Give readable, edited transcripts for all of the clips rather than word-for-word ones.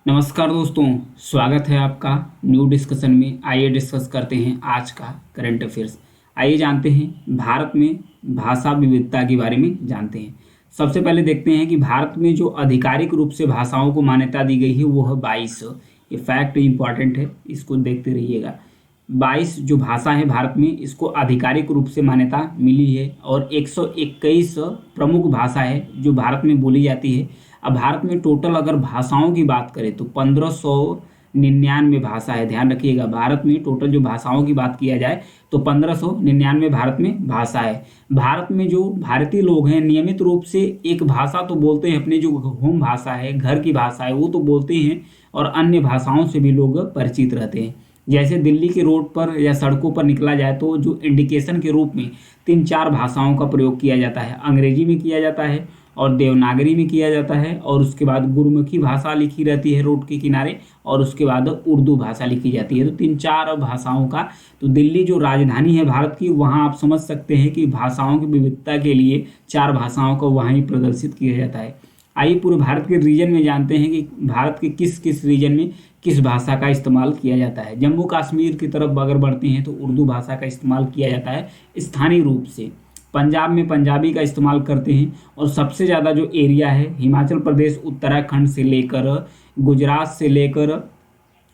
नमस्कार दोस्तों, स्वागत है आपका न्यू डिस्कशन में। आइए डिस्कस करते हैं आज का करंट अफेयर्स। आइए जानते हैं भारत में भाषा विविधता के बारे में जानते हैं। सबसे पहले देखते हैं कि भारत में जो आधिकारिक रूप से भाषाओं को मान्यता दी गई है वो है 22। ये फैक्ट इंपॉर्टेंट है, इसको देखते रहिएगा। 22 जो भाषा है भारत में, इसको आधिकारिक रूप से मान्यता मिली है और 121 प्रमुख भाषा है जो भारत में बोली जाती है। अब भारत में टोटल अगर भाषाओं की बात करें तो 1599 भाषा है। ध्यान रखिएगा, भारत में टोटल जो भाषाओं की बात किया जाए तो 1599 भारत में भाषा है। भारत में जो भारतीय लोग हैं नियमित रूप से एक भाषा तो बोलते हैं, अपने जो होम भाषा है, घर की भाषा है, वो तो बोलते हैं और अन्य भाषाओं से भी लोग परिचित रहते हैं। जैसे दिल्ली के रोड पर या सड़कों पर निकला जाए तो जो इंडिकेशन के रूप में 3-4 भाषाओं का प्रयोग किया जाता है। अंग्रेजी में किया जाता है और देवनागरी में किया जाता है और उसके बाद गुरुमुखी भाषा लिखी रहती है रोड के किनारे और उसके बाद उर्दू भाषा लिखी जाती है। तो 3-4 भाषाओं का, तो दिल्ली जो राजधानी है भारत की, वहाँ आप समझ सकते हैं कि भाषाओं की विविधता के लिए 4 भाषाओं को वहाँ ही प्रदर्शित किया जाता है। आइए पूरे भारत के रीजन में जानते हैं कि भारत के किस किस रीजन में किस भाषा का इस्तेमाल किया जाता है। जम्मू कश्मीर की तरफ अगर बढ़ते हैं तो उर्दू भाषा का इस्तेमाल किया जाता है स्थानीय रूप से। पंजाब में पंजाबी का इस्तेमाल करते हैं और सबसे ज़्यादा जो एरिया है हिमाचल प्रदेश, उत्तराखंड से लेकर गुजरात से लेकर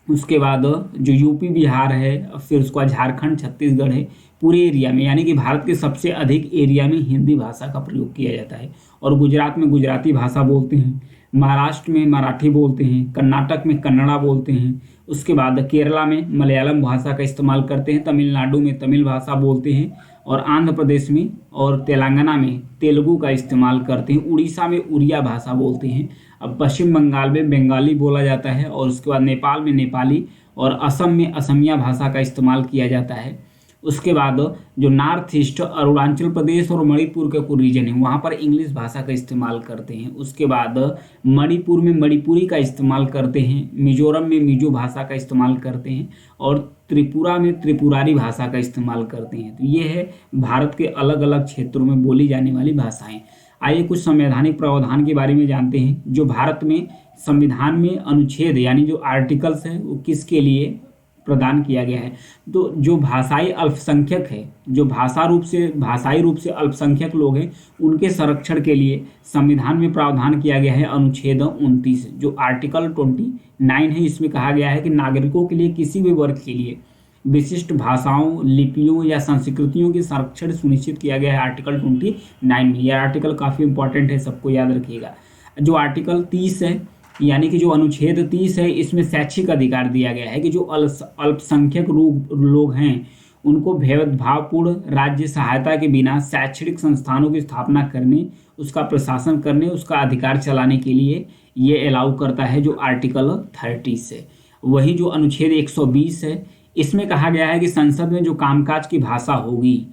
उसके बाद जो यूपी बिहार है, फिर उसके बाद झारखंड छत्तीसगढ़ है, पूरे एरिया में यानी कि भारत के सबसे अधिक एरिया में हिंदी भाषा का प्रयोग किया जाता है। और गुजरात में गुजराती भाषा बोलते हैं, महाराष्ट्र में मराठी बोलते हैं, कर्नाटक में कन्नड़ा बोलते हैं, उसके बाद केरला में मलयालम भाषा का इस्तेमाल करते हैं, तमिलनाडु में तमिल भाषा बोलते हैं और आंध्र प्रदेश में और तेलंगाना में तेलुगु का इस्तेमाल करते हैं, उड़ीसा में उड़िया भाषा बोलते हैं। अब पश्चिम बंगाल में बंगाली बोला जाता है और उसके बाद नेपाल में नेपाली और असम में असमिया भाषा का इस्तेमाल किया जाता है। उसके बाद जो नॉर्थ ईस्ट अरुणाचल प्रदेश और मणिपुर का कोई रीजन है वहाँ पर इंग्लिश भाषा का इस्तेमाल करते हैं। उसके बाद मणिपुर में मणिपुरी का इस्तेमाल करते हैं, मिजोरम में मिजो भाषा का इस्तेमाल करते हैं और त्रिपुरा में त्रिपुरारी भाषा का इस्तेमाल करते हैं। तो ये है भारत के अलग अलग क्षेत्रों में बोली जाने वाली भाषाएं। आइए कुछ संवैधानिक प्रावधान के बारे में जानते हैं। जो भारत में संविधान में अनुच्छेद यानी जो आर्टिकल्स है वो किसके लिए प्रदान किया गया है। तो जो भाषाई अल्पसंख्यक है, जो भाषाई रूप से अल्पसंख्यक लोग हैं, उनके संरक्षण के लिए संविधान में प्रावधान किया गया है अनुच्छेद 29 जो आर्टिकल 29 है। इसमें कहा गया है कि नागरिकों के लिए किसी भी वर्ग के लिए विशिष्ट भाषाओं, लिपियों या संस्कृतियों के संरक्षण सुनिश्चित किया गया है आर्टिकल 29 में। यह आर्टिकल काफ़ी इंपॉर्टेंट है, सबको याद रखिएगा। जो आर्टिकल 30 है यानी कि जो अनुच्छेद 30 है, इसमें शैक्षिक अधिकार दिया गया है कि जो अल्पसंख्यक लोग हैं उनको भेदभावपूर्ण राज्य सहायता के बिना शैक्षणिक संस्थानों की स्थापना करने, उसका प्रशासन करने, उसका अधिकार चलाने के लिए ये अलाउ करता है जो आर्टिकल 30 से। वही जो अनुच्छेद 120 है, इसमें कहा गया है कि संसद में जो कामकाज की भाषा होगी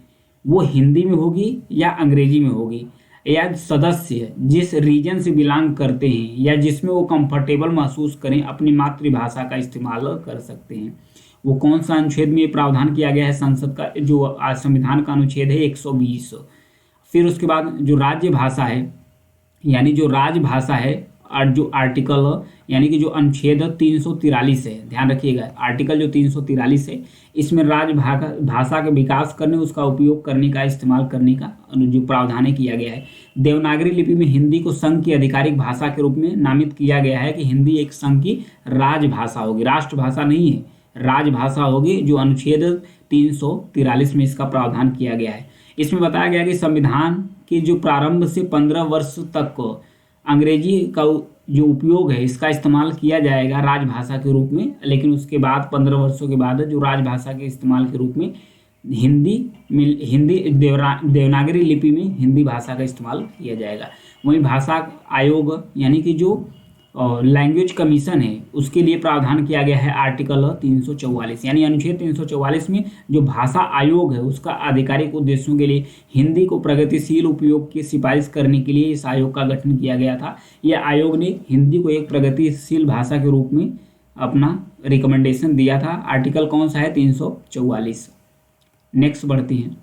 वो हिंदी में होगी या अंग्रेजी में होगी, या सदस्य जिस रीजन से बिलोंग करते हैं या जिसमें वो कंफर्टेबल महसूस करें अपनी मातृभाषा का इस्तेमाल कर सकते हैं। वो कौन सा अनुच्छेद में प्रावधान किया गया है? संसद का जो संविधान का अनुच्छेद है 120। फिर उसके बाद जो राज्य भाषा है यानी जो राजभाषा है और जो आर्टिकल यानी कि जो अनुच्छेद 343 है, ध्यान रखिएगा आर्टिकल जो 343 है, इसमें भाषा के विकास करने, उसका उपयोग करने का, इस्तेमाल करने का जो प्रावधान किया गया है। देवनागरी लिपि में हिंदी को संघ की आधिकारिक भाषा के रूप में नामित किया गया है कि हिंदी एक संघ की राजभाषा होगी, राष्ट्रभाषा नहीं है, राजभाषा होगी, जो अनुच्छेद 343 में इसका प्रावधान किया गया है। इसमें बताया गया कि संविधान के जो प्रारंभ से 15 वर्ष तक अंग्रेजी का जो उपयोग है इसका इस्तेमाल किया जाएगा राजभाषा के रूप में, लेकिन उसके बाद 15 वर्षों के बाद जो राजभाषा के इस्तेमाल के रूप में हिंदी देवनागरी लिपि में हिंदी भाषा का इस्तेमाल किया जाएगा। वहीं भाषा आयोग यानी कि जो लैंग्वेज कमीशन है उसके लिए प्रावधान किया गया है आर्टिकल 344 यानी अनुच्छेद 344 में जो भाषा आयोग है उसका आधिकारिक उद्देश्यों के लिए हिंदी को प्रगतिशील उपयोग की सिफारिश करने के लिए इस आयोग का गठन किया गया था। यह आयोग ने हिंदी को एक प्रगतिशील भाषा के रूप में अपना रिकमेंडेशन दिया था। आर्टिकल कौन सा है? 344। नेक्स्ट बढ़ते हैं।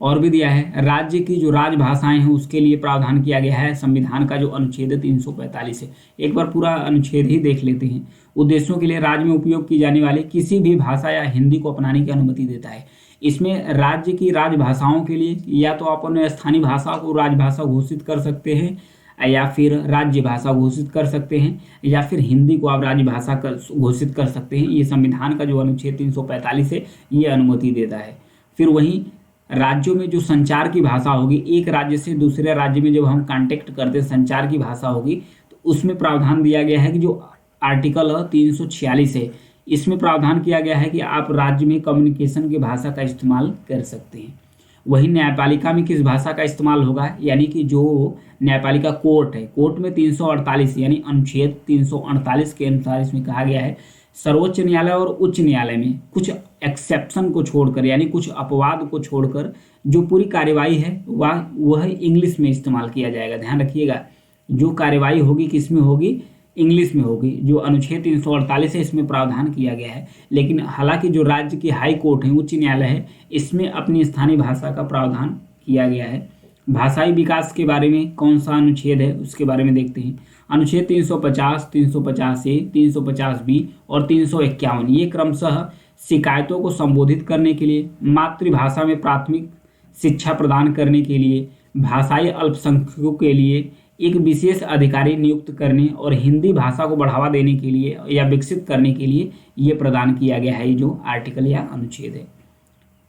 और भी दिया है, राज्य की जो राजभाषाएं हैं उसके लिए प्रावधान किया गया है संविधान का जो अनुच्छेद 345 है। एक बार पूरा अनुच्छेद ही देख लेते हैं। उद्देश्यों के लिए राज्य में उपयोग की जाने वाली किसी भी भाषा या हिंदी को अपनाने की अनुमति देता है। इसमें राज्य की राजभाषाओं के लिए या तो अपन स्थानीय भाषा को राजभाषा घोषित कर सकते हैं, या फिर राज्य भाषा घोषित कर सकते हैं, या फिर हिंदी को आप राजभाषा घोषित कर सकते हैं। ये संविधान का जो अनुच्छेद 345 है ये अनुमति देता है। फिर वहीं राज्यों में जो संचार की भाषा होगी, एक राज्य से दूसरे राज्य में जब हम कांटेक्ट करते हैं संचार की भाषा होगी, तो उसमें प्रावधान दिया गया है कि जो आर्टिकल 346 है इसमें प्रावधान किया गया है कि आप राज्य में कम्युनिकेशन की भाषा का इस्तेमाल कर सकते हैं। वही न्यायपालिका में किस भाषा का इस्तेमाल होगा, यानी कि जो न्यायपालिका कोर्ट है, कोर्ट में 348 यानी अनुच्छेद 348 के अनुसार इसमें कहा गया है सर्वोच्च न्यायालय और उच्च न्यायालय में कुछ एक्सेप्शन को छोड़कर यानी कुछ अपवाद को छोड़कर जो पूरी कार्यवाही है वह इंग्लिश में इस्तेमाल किया जाएगा। ध्यान रखिएगा, जो कार्यवाही होगी किस में होगी, इंग्लिश में होगी। जो अनुच्छेद 348 है इसमें प्रावधान किया गया है, लेकिन हालांकि जो राज्य की हाई कोर्ट है, उच्च न्यायालय है, इसमें अपनी स्थानीय भाषा का प्रावधान किया गया है। भाषाई विकास के बारे में कौन सा अनुच्छेद है उसके बारे में देखते हैं। अनुच्छेद 350, 350A, 350B और 351 ये क्रमशः शिकायतों को संबोधित करने के लिए, मातृभाषा में प्राथमिक शिक्षा प्रदान करने के लिए, भाषाई अल्पसंख्यकों के लिए एक विशेष अधिकारी नियुक्त करने और हिंदी भाषा को बढ़ावा देने के लिए या विकसित करने के लिए ये प्रदान किया गया है, जो आर्टिकल या अनुच्छेद है।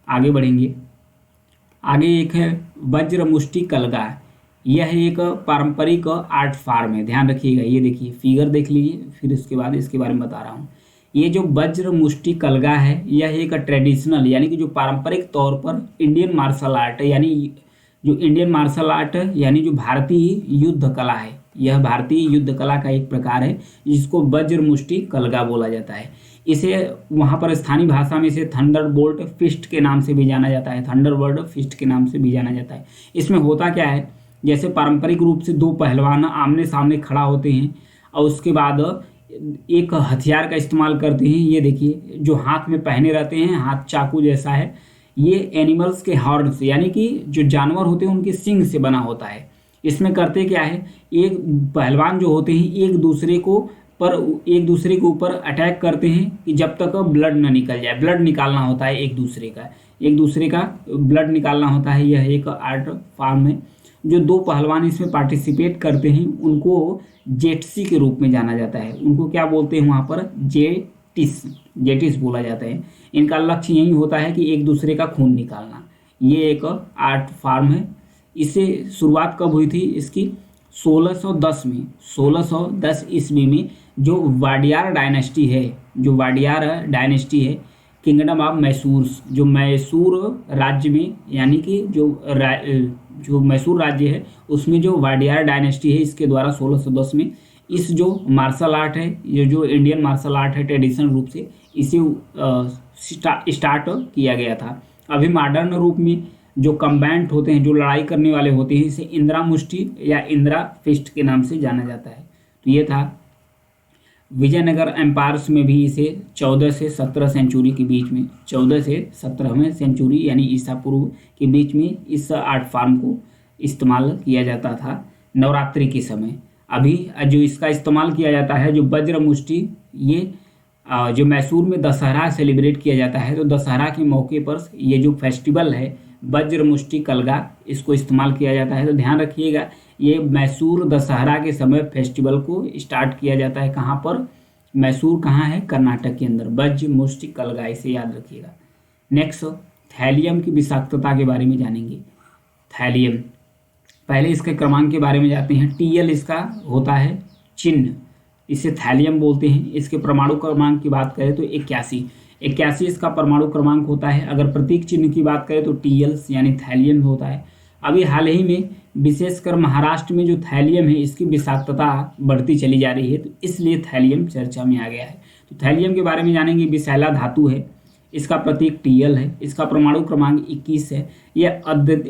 आगे बढ़ेंगे। आगे एक है वज्रमुष्टि कलगा। यह एक पारंपरिक आर्ट फॉर्म है। ध्यान रखिएगा, ये देखिए फिगर देख लीजिए, फिर उसके बाद इसके बारे में बता रहा हूँ। ये जो वज्रमुष्टि कलगा है यह एक ट्रेडिशनल यानी कि जो पारंपरिक तौर पर इंडियन मार्शल आर्ट है, यानी जो इंडियन मार्शल आर्ट यानी जो भारतीय युद्ध कला है, यह भारतीय युद्ध कला का एक प्रकार है जिसको वज्रमुष्टि कलगा बोला जाता है। इसे वहाँ पर स्थानीय भाषा में इसे थंडरबोल्ट फिस्ट के नाम से भी जाना जाता है, थंडरबर्ड फिस्ट के नाम से भी जाना जाता है। इसमें होता क्या है, जैसे पारंपरिक रूप से दो पहलवान आमने सामने खड़ा होते हैं और उसके बाद एक हथियार का इस्तेमाल करते हैं। ये देखिए जो हाथ में पहने रहते हैं, हाथ चाकू जैसा है, ये एनिमल्स के हॉर्न से यानी कि जो जानवर होते हैं उनके सींग से बना होता है। इसमें करते क्या है, एक पहलवान जो होते हैं एक दूसरे के ऊपर अटैक करते हैं कि जब तक ब्लड न निकल जाए। ब्लड निकालना होता है एक दूसरे का ब्लड निकालना होता है। यह एक आर्ट फॉर्म है। जो दो पहलवान इसमें पार्टिसिपेट करते हैं उनको जेट्सी के रूप में जाना जाता है। उनको क्या बोलते हैं वहाँ पर, जेटिस बोला जाता है। इनका लक्ष्य यही होता है कि एक दूसरे का खून निकालना। ये एक आर्ट फॉर्म है। इसे शुरुआत कब हुई थी इसकी, 1610 ईस्वी में जो वाडियार डायनेस्टी है, किंगडम ऑफ मैसूर, जो मैसूर राज्य में यानी कि जो मैसूर राज्य है उसमें जो वाडियार डायनेस्टी है इसके द्वारा 1610 में इस जो मार्शल आर्ट है, ये जो इंडियन मार्शल आर्ट है ट्रेडिशनल रूप से इसे स्टार्ट किया गया था। अभी मॉडर्न रूप में जो कम्बैट होते हैं, जो लड़ाई करने वाले होते हैं, इसे इंदिरा मुष्टि या इंदिरा फिस्ट के नाम से जाना जाता है। तो ये था। विजयनगर एम्पायर्स में भी इसे 14 से 17 सेंचुरी के बीच में, 14 से 17वें सेंचुरी यानी ईसा पूर्व के बीच में इस आर्ट फॉर्म को इस्तेमाल किया जाता था नवरात्रि के समय। अभी जो इसका इस्तेमाल किया जाता है जो वज्र मुष्टि, ये जो मैसूर में दशहरा सेलिब्रेट किया जाता है, तो दशहरा के मौके पर ये जो फेस्टिवल है वज्र मुष्टि कलगा, इसको इस्तेमाल किया जाता है। तो ध्यान रखिएगा, ये मैसूर दशहरा के समय फेस्टिवल को स्टार्ट किया जाता है। कहाँ पर, मैसूर कहाँ है, कर्नाटक के अंदर। वज्र मुष्टि कलगा, इसे याद रखिएगा। नेक्स्ट, थैलियम की विषाक्तता के बारे में जानेंगे। थैलियम, पहले इसके क्रमांक के बारे में जाते हैं। TL इसका होता है चिन्ह, इसे थैलियम बोलते हैं। इसके परमाणु क्रमांक की बात करें तो 81 इसका परमाणु क्रमांक होता है। अगर प्रतीक चिन्ह की बात करें तो TL यानी थैलियम होता है। अभी हाल ही में विशेषकर महाराष्ट्र में जो थैलियम है इसकी विषाक्तता बढ़ती चली जा रही है, तो इसलिए थैलियम चर्चा में आ गया है। तो थैलियम के बारे में जानेंगे। विषैला धातु है, इसका प्रतीक TL है, इसका परमाणु क्रमांक 21 है। यह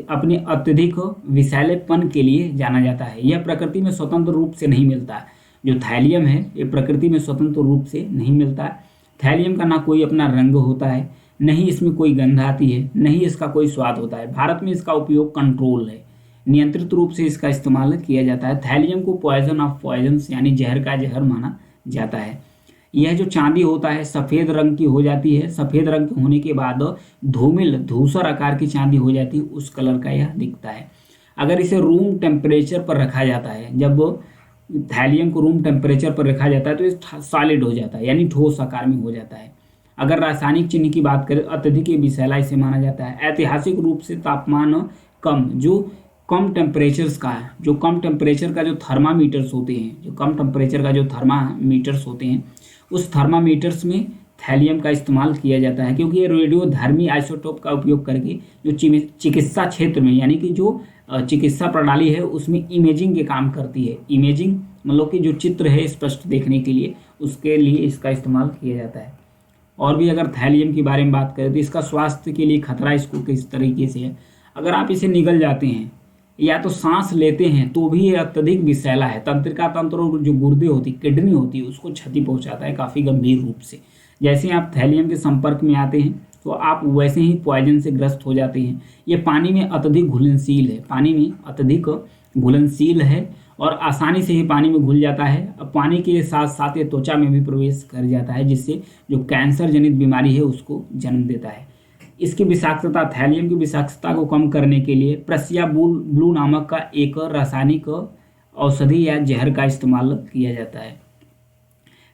अपने अत्यधिक विषैलेपन के लिए जाना जाता है। यह प्रकृति में स्वतंत्र रूप से नहीं मिलता। जो थैलियम है ये प्रकृति में स्वतंत्र रूप से नहीं मिलता। थैलियम का ना कोई अपना रंग होता है, नहीं इसमें कोई गंध आती है, नहीं इसका कोई स्वाद होता है। भारत में इसका उपयोग कंट्रोल है, नियंत्रित रूप से इसका इस्तेमाल किया जाता है। थैलियम को पॉइजन ऑफ पॉइजन्स यानी जहर का जहर माना जाता है। यह जो चांदी होता है सफ़ेद रंग की हो जाती है, सफ़ेद रंग के होने के बाद धूमिल धूसर आकार की चांदी हो जाती है, उस कलर का यह दिखता है। अगर इसे रूम टेम्परेचर पर रखा जाता है, जब थैलियम को रूम टेम्परेचर पर रखा जाता है तो ये सॉलिड हो जाता है यानी ठोस आकार में हो जाता है। अगर रासायनिक चिन्ह की बात करें अत्यधिक विषैला इसे माना जाता है। ऐतिहासिक रूप से तापमान कम, जो कम टेम्परेचर्स का है, जो कम टेम्परेचर का जो थर्मामीटर्स होते हैं, जो कम टेम्परेचर का जो थर्मामीटर्स होते हैं, उस थर्मामीटर्स में थैलियम का इस्तेमाल किया जाता है, क्योंकि ये रेडियोधर्मी आइसोटोप का उपयोग करके जो चिकित्सा क्षेत्र में यानी कि जो चिकित्सा प्रणाली है उसमें इमेजिंग के काम करती है। इमेजिंग मतलब कि जो चित्र है स्पष्ट देखने के लिए, उसके लिए इसका इस्तेमाल किया जाता है। और भी अगर थैलियम के बारे में बात करें तो इसका स्वास्थ्य के लिए खतरा इसको किस तरीके से है। अगर आप इसे निगल जाते हैं या तो सांस लेते हैं तो भी ये अत्यधिक विषैला है। तंत्रिका तंत्र और जो गुर्दे होती, किडनी होती है, उसको क्षति पहुंचाता है काफ़ी गंभीर रूप से। जैसे आप थैलियम के संपर्क में आते हैं तो आप वैसे ही पॉइजन से ग्रस्त हो जाते हैं। ये पानी में अत्यधिक घुलनशील है, पानी में अत्यधिक घुलनशील है और आसानी से ही पानी में घुल जाता है। अब पानी के साथ साथ ये त्वचा में भी प्रवेश कर जाता है, जिससे जो कैंसर जनित बीमारी है उसको जन्म देता है। इसकी विषाक्तता, थैलियम की विषाक्तता को कम करने के लिए प्रसिया ब्लू नामक का एक रासायनिक औषधि या जहर का इस्तेमाल किया जाता है।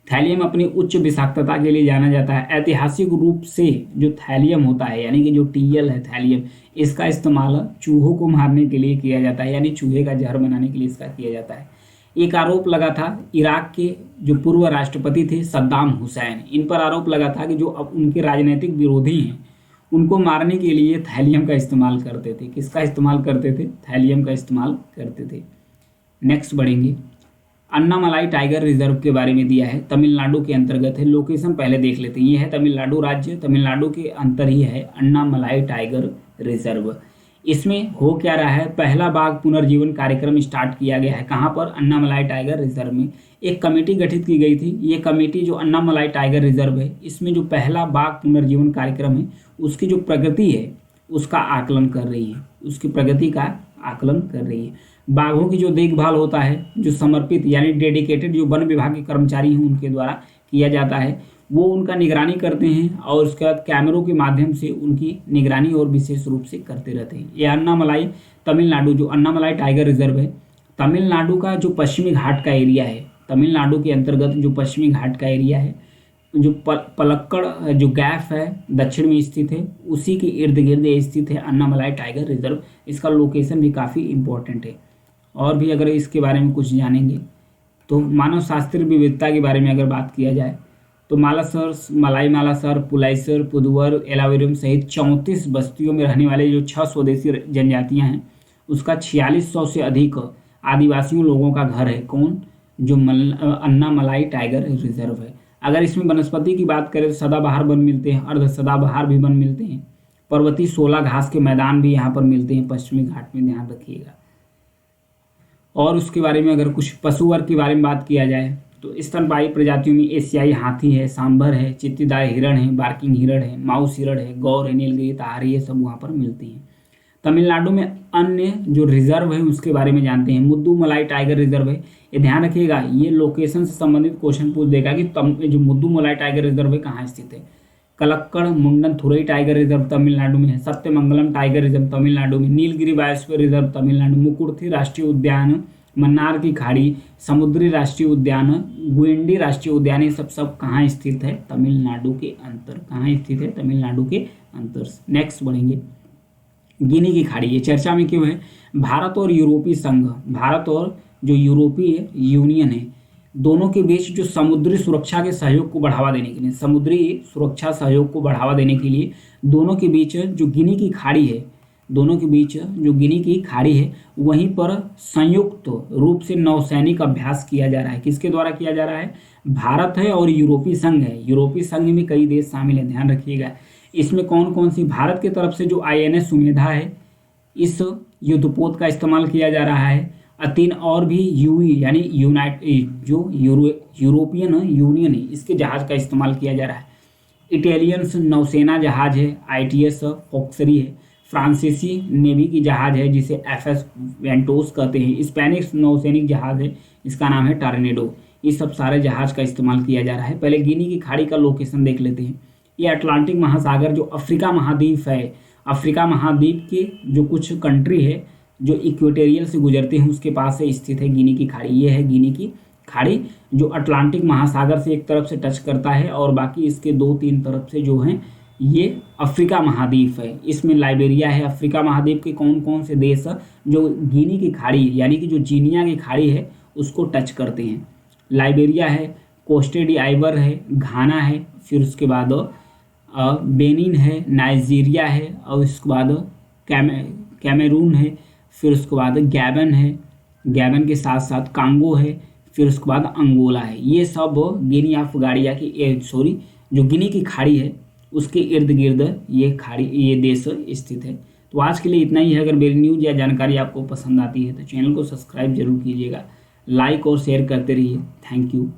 थैलियम अपनी उच्च विषाक्तता के लिए जाना जाता है। ऐतिहासिक रूप से जो थैलियम होता है यानी कि जो टीएल है थैलियम, इसका इस्तेमाल चूहों को मारने के लिए किया जाता है, यानी चूहे का जहर बनाने के लिए इसका किया जाता है। एक आरोप लगा था इराक के जो पूर्व राष्ट्रपति थे सद्दाम हुसैन, इन पर आरोप लगा था कि जो अब उनके राजनीतिक विरोधी हैं उनको मारने के लिए थैलियम का इस्तेमाल करते थे। किसका इस्तेमाल करते थे? थैलियम का इस्तेमाल करते थे। नेक्स्ट बढ़ेंगे, अन्नामलाई टाइगर रिजर्व के बारे में दिया है, तमिलनाडु के अंतर्गत है। लोकेशन पहले देख लेते हैं, ये है तमिलनाडु राज्य, तमिलनाडु के अंतर ही है अन्नामलाई टाइगर रिजर्व। इसमें हो क्या रहा है, पहला बाघ पुनर्जीवन कार्यक्रम स्टार्ट किया गया है। कहाँ पर? अन्नामलाई टाइगर रिजर्व में। एक कमेटी गठित की गई थी, ये कमेटी जो अन्नामलाई टाइगर रिजर्व है इसमें जो पहला बाघ पुनर्जीवन कार्यक्रम है उसकी जो प्रगति है उसका आकलन कर रही है, उसकी प्रगति का आकलन कर रही है। बाघों की जो देखभाल होता है, जो समर्पित यानी डेडिकेटेड जो वन विभाग के कर्मचारी हैं उनके द्वारा किया जाता है, वो उनका निगरानी करते हैं और उसके बाद कैमरों के माध्यम से उनकी निगरानी और विशेष रूप से करते रहते हैं। ये अन्नामलाई तमिलनाडु, जो अन्नामलाई टाइगर रिजर्व है, तमिलनाडु का जो पश्चिमी घाट का एरिया है, तमिलनाडु के अंतर्गत जो पश्चिमी घाट का एरिया है, जो पलक्कड़ जो गैप है दक्षिण में स्थित है, उसी के इर्द गिर्द स्थित है अन्नामलाई टाइगर रिजर्व। इसका लोकेशन भी काफ़ी इम्पोर्टेंट है। और भी अगर इसके बारे में कुछ जानेंगे तो मानव शास्त्रीय विविधता के बारे में अगर बात किया जाए तो मालासर, मलाई मालासर, पुलाइसर, पुदुवर, एलावेरियम सहित 34 बस्तियों में रहने वाले जो 6 स्वदेशी जनजातियां हैं उसका 4600 से अधिक आदिवासियों लोगों का घर है। कौन? जो अन्नामलाई टाइगर रिजर्व है। अगर इसमें वनस्पति की बात करें तो सदाबहार वन मिलते हैं, अर्ध सदाबहार भी वन मिलते हैं, पर्वतीय 16 घास के मैदान भी यहाँ पर मिलते हैं पश्चिमी घाट में, ध्यान रखिएगा। और उसके बारे में अगर कुछ पशु वर्ग के बारे में बात किया जाए तो स्तनपायी प्रजातियों में एशियाई हाथी है, सांभर है, चित्तीदार हिरण है, बार्किंग हिरण है, माउस हिरण है, गौर है, नीलगिरी ताहरी, ये सब वहाँ पर मिलती हैं। तमिलनाडु में अन्य जो रिजर्व है उसके बारे में जानते हैं। मुद्दुमलाई टाइगर रिजर्व है, ये ध्यान रखिएगा, ये लोकेशन से संबंधित क्वेश्चन पूछ देगा कि जो मुद्दुमलाई टाइगर रिजर्व है कहाँ स्थित है। कलक्कड़ मुंडन थुरई टाइगर रिजर्व तमिलनाडु में है। सत्यमंगलम टाइगर रिजर्व तमिलनाडु में। Nilgiri biosphere reserve Tamil Nadu. मुकुर्थी राष्ट्रीय उद्यान, मन्नार की खाड़ी, समुद्री राष्ट्रीय उद्यान, गुएंडी राष्ट्रीय उद्यान, ये सब कहाँ स्थित है? तमिलनाडु के अंतर। कहाँ स्थित है? तमिलनाडु के अंतर। नेक्स्ट बढ़ेंगे, गिनी की खाड़ी, ये चर्चा में क्यों है? भारत और यूरोपीय संघ, भारत और जो यूरोपीय यूनियन है, दोनों के बीच जो समुद्री सुरक्षा के सहयोग को बढ़ावा देने के लिए, समुद्री सुरक्षा सहयोग को बढ़ावा देने के लिए दोनों के बीच जो गिनी की खाड़ी है, दोनों के बीच जो गिनी की खाड़ी है वहीं पर संयुक्त रूप से नौसैनिक अभ्यास किया जा रहा है। किसके द्वारा किया जा रहा है? भारत है और यूरोपीय संघ है। यूरोपीय संघ में कई देश शामिल हैं, ध्यान रखिएगा। इसमें कौन कौन सी? भारत की तरफ से जो INS सुमेधा है, इस युद्धपोत का इस्तेमाल किया जा रहा है। 3 और भी यूई यानी यूरोपियन यूनियन है, इसके जहाज का इस्तेमाल किया जा रहा है। इटालियन नौसेना जहाज है ITS फोक्सरी है, फ्रांसीसी नेवी की जहाज है जिसे FS वेंटोस कहते हैं, स्पेनिश नौसैनिक जहाज है इसका नाम है टॉर्नेडो। ये सब सारे जहाज का इस्तेमाल किया जा रहा है। पहले गिनी की खाड़ी का लोकेशन देख लेते हैं। ये अटलांटिक महासागर जो अफ्रीका महाद्वीप है, अफ्रीका महाद्वीप के जो कुछ कंट्री है जो इक्वेटोरियल से गुजरते हैं उसके पास से स्थित है गिनी की खाड़ी। ये है गिनी की खाड़ी जो अटलांटिक महासागर से एक तरफ से टच करता है और बाकी इसके 2-3 तरफ से जो हैं ये अफ्रीका महाद्वीप है। इसमें लाइबेरिया है। अफ्रीका महाद्वीप के कौन कौन से देश जो गिनी की खाड़ी यानी कि जो जीनिया की खाड़ी है उसको टच करते हैं? लाइबेरिया है, कोस्टे डी आइवर है, घाना है, फिर उसके बाद बेनिन है, नाइजीरिया है और उसके बाद कैमरून है, फिर उसके बाद गैबन है, गैबन के साथ साथ कांगो है, फिर उसके बाद अंगोला है। ये सब गिनी ऑफ गाड़िया की जो गिनी की खाड़ी है उसके इर्द गिर्द ये देश स्थित है। तो आज के लिए इतना ही है। अगर मेरी न्यूज़ या जानकारी आपको पसंद आती है तो चैनल को सब्सक्राइब जरूर कीजिएगा, लाइक और शेयर करते रहिए। Thank you.